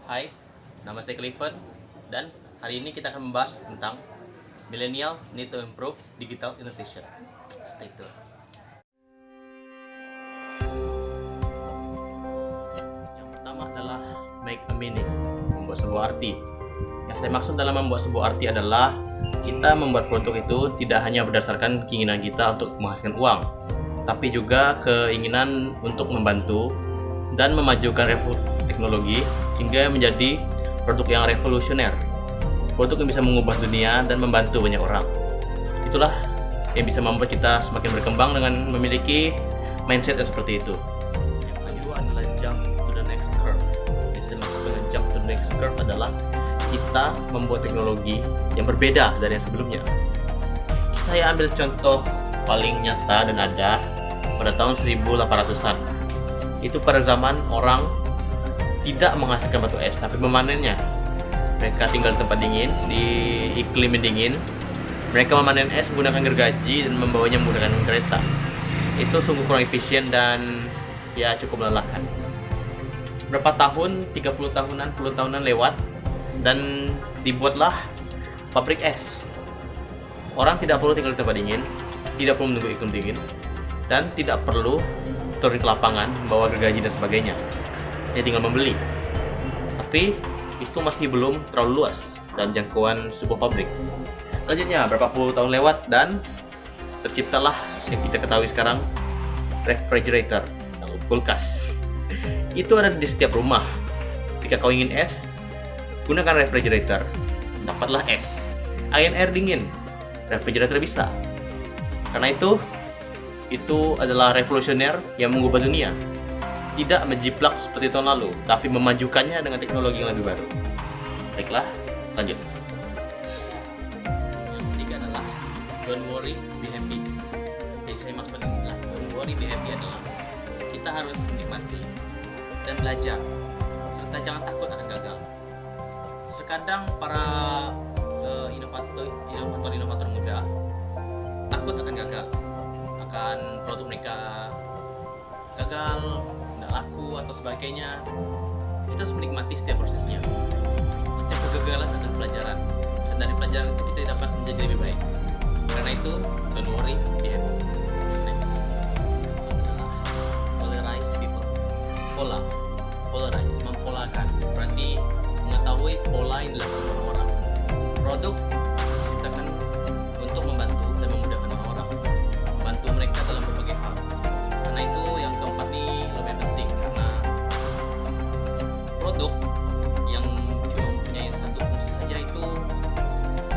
Hai, nama saya Clifford dan hari ini kita akan membahas tentang Millennial Need to Improve Digital Innovation. Stay tuned. Yang pertama adalah make a meaning, membuat sebuah arti. Yang saya maksud dalam membuat sebuah arti adalah kita membuat produk itu tidak hanya berdasarkan keinginan kita untuk menghasilkan uang, tapi juga keinginan untuk membantu dan memajukan teknologi hingga menjadi produk yang revolusioner, produk yang bisa mengubah dunia dan membantu banyak orang. Itulah yang bisa membuat kita semakin berkembang dengan memiliki mindset yang seperti itu. Yang kedua adalah jump to the next curve. Yang saya maksud dengan jump to the next curve adalah kita membuat teknologi yang berbeda dari yang sebelumnya. Saya ambil contoh paling nyata dan ada pada tahun 1800-an. Itu pada zaman orang tidak menghasilkan batu es tapi memanennya. Mereka tinggal di tempat dingin, di iklim yang dingin. Mereka memanen es menggunakan gergaji dan membawanya menggunakan kereta. Itu sungguh kurang efisien dan ya cukup melelahkan. Berapa tahun, 30 tahunan, 10 tahunan lewat dan dibuatlah pabrik es. Orang tidak perlu tinggal di tempat dingin, tidak perlu menunggu iklim dingin, dan tidak perlu turun ke lapangan, membawa gergaji dan sebagainya. Dia tinggal membeli. Tapi itu masih belum terlalu luas dalam jangkauan sebuah pabrik. Selanjutnya, berapa puluh tahun lewat dan terciptalah yang kita ketahui sekarang, refrigerator atau kulkas. Itu ada di setiap rumah. Jika kau ingin es, gunakan refrigerator, dapatlah es. Ingin air dingin, refrigerator bisa. Karena itu adalah revolusioner yang mengubah dunia. Tidak menjiplak seperti tahun lalu, tapi memajukannya dengan teknologi yang lebih baru. Baiklah, lanjut. Yang ketiga adalah don't worry, be happy. Jadi saya maksud adalah don't worry, be happy adalah kita harus menikmati dan belajar, serta jangan takut akan gagal. Terkadang para inovator muda takut akan gagal, akan produk mereka gagal, tidak laku atau sebagainya. Kita harus menikmati setiap prosesnya. Setiap kegagalan adalah pelajaran, dan dari pelajaran itu kita dapat menjadi lebih baik. Karena itu, don't worry, be happy. Next adalah polarize people. Polarize, mempolakan, berarti mengetahui pola yang dilakukan orang-orang. Produk diciptakan untuk membantu dan memudahkan orang-orang, bantu mereka dalam berbagai hal. Karena itu yang keempat nih lebih penting, karena produk yang cuma mempunyai satu fungsi saja itu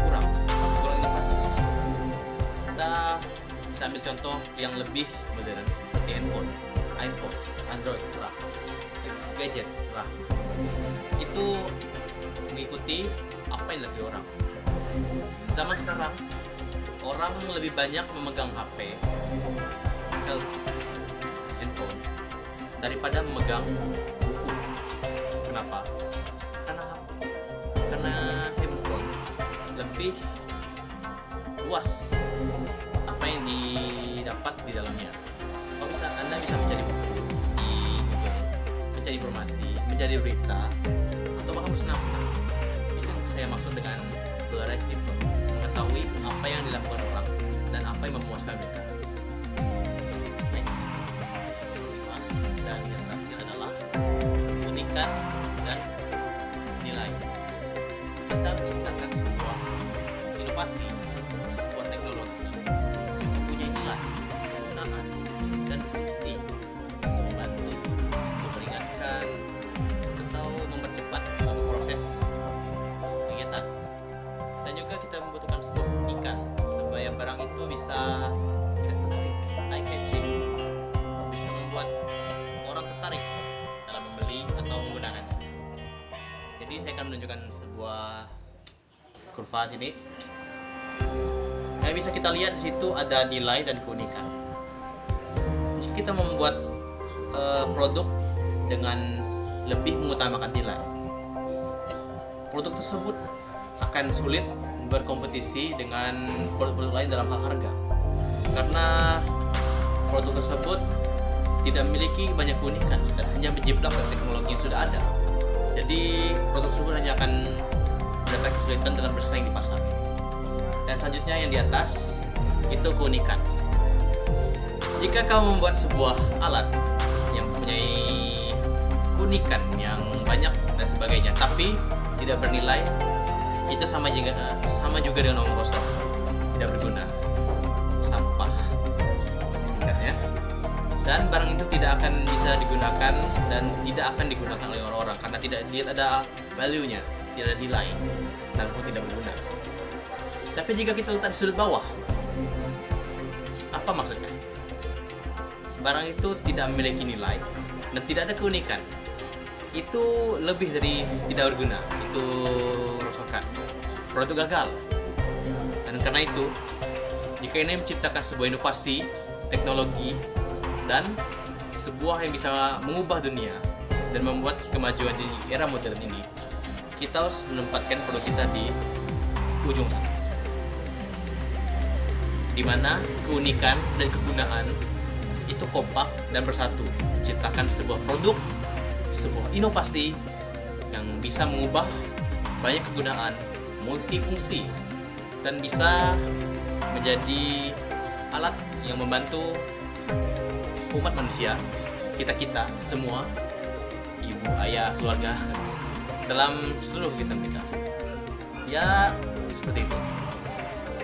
kurang inovatif. Kita bisa ambil contoh yang lebih modern seperti handphone, iPhone, Android, serah gadget, serah itu mengikuti apa yang dilakukan orang. Zaman sekarang orang lebih banyak memegang HP, handphone daripada memegang buku. Kenapa? Karena handphone lebih luas apa yang didapat di dalamnya. Anda bisa mencari buku di Google, mencari informasi, mencari berita, atau bahkan bersenang-senang. Itu yang saya maksud dengan polarize people, mengetahui apa yang dilakukan orang dan apa yang memuaskan mereka. Next, dan yang terakhir adalah keunikan dan nilai. Kita menciptakan sebuah inovasi, sebuah teknologi yang mempunyai nilai, kegunaan, dan fungsi untuk membantu, memperingatkan, atau mempercepat suatu proses kegiatan. Dan juga kita membutuhkan sebuah keunikan supaya barang itu bisa eye catching, bisa membuat orang tertarik dalam membeli atau menggunakannya. Jadi saya akan menunjukkan sebuah kurva sini. Yang bisa kita lihat di situ ada nilai dan keunikan. Jika kita membuat produk dengan lebih mengutamakan nilai, produk tersebut akan sulit berkompetisi dengan produk-produk lain dalam hal harga, karena produk tersebut tidak memiliki banyak keunikan dan hanya menjiplak teknologi yang sudah ada. Jadi Jadi produk tersebut hanya akan mendapat kesulitan dalam bersaing di pasar. Dan selanjutnya yang di atas itu keunikan. Jika kamu membuat sebuah alat yang mempunyai keunikan yang banyak dan sebagainya, tapi tidak bernilai, itu sama juga dengan omong kosong, tidak berguna, sampah singkatnya. Dan barang itu tidak akan bisa digunakan dan tidak akan digunakan oleh orang-orang karena tidak dilihat ada value-nya, tidak ada nilai, dan pun tidak berguna. Tapi jika kita letak di sudut bawah, apa maksudnya? Barang itu tidak memiliki nilai dan tidak ada keunikan, itu lebih dari tidak berguna, itu rongsokan, produk gagal. Dan karena itu, jika ini menciptakan sebuah inovasi, teknologi, dan sebuah yang bisa mengubah dunia dan membuat kemajuan di era modern ini, kita harus menempatkan produk kita di ujung sana, di mana keunikan dan kegunaan itu kompak dan bersatu, menciptakan sebuah produk, sebuah inovasi yang bisa mengubah banyak kegunaan, multifungsi, dan bisa menjadi alat yang membantu umat manusia, kita semua, ibu, ayah, keluarga, dalam seluruh kegiatan mereka. Ya, seperti itu.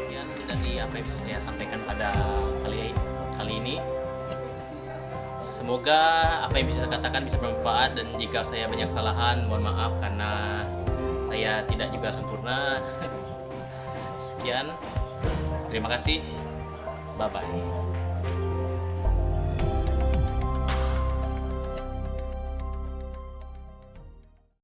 Ya, dari apa yang bisa saya sampaikan pada kali ini. Semoga apa yang bisa saya katakan bisa bermanfaat, dan jika saya banyak kesalahan, mohon maaf karena saya tidak juga sempurna. Sekian, terima kasih, bye-bye.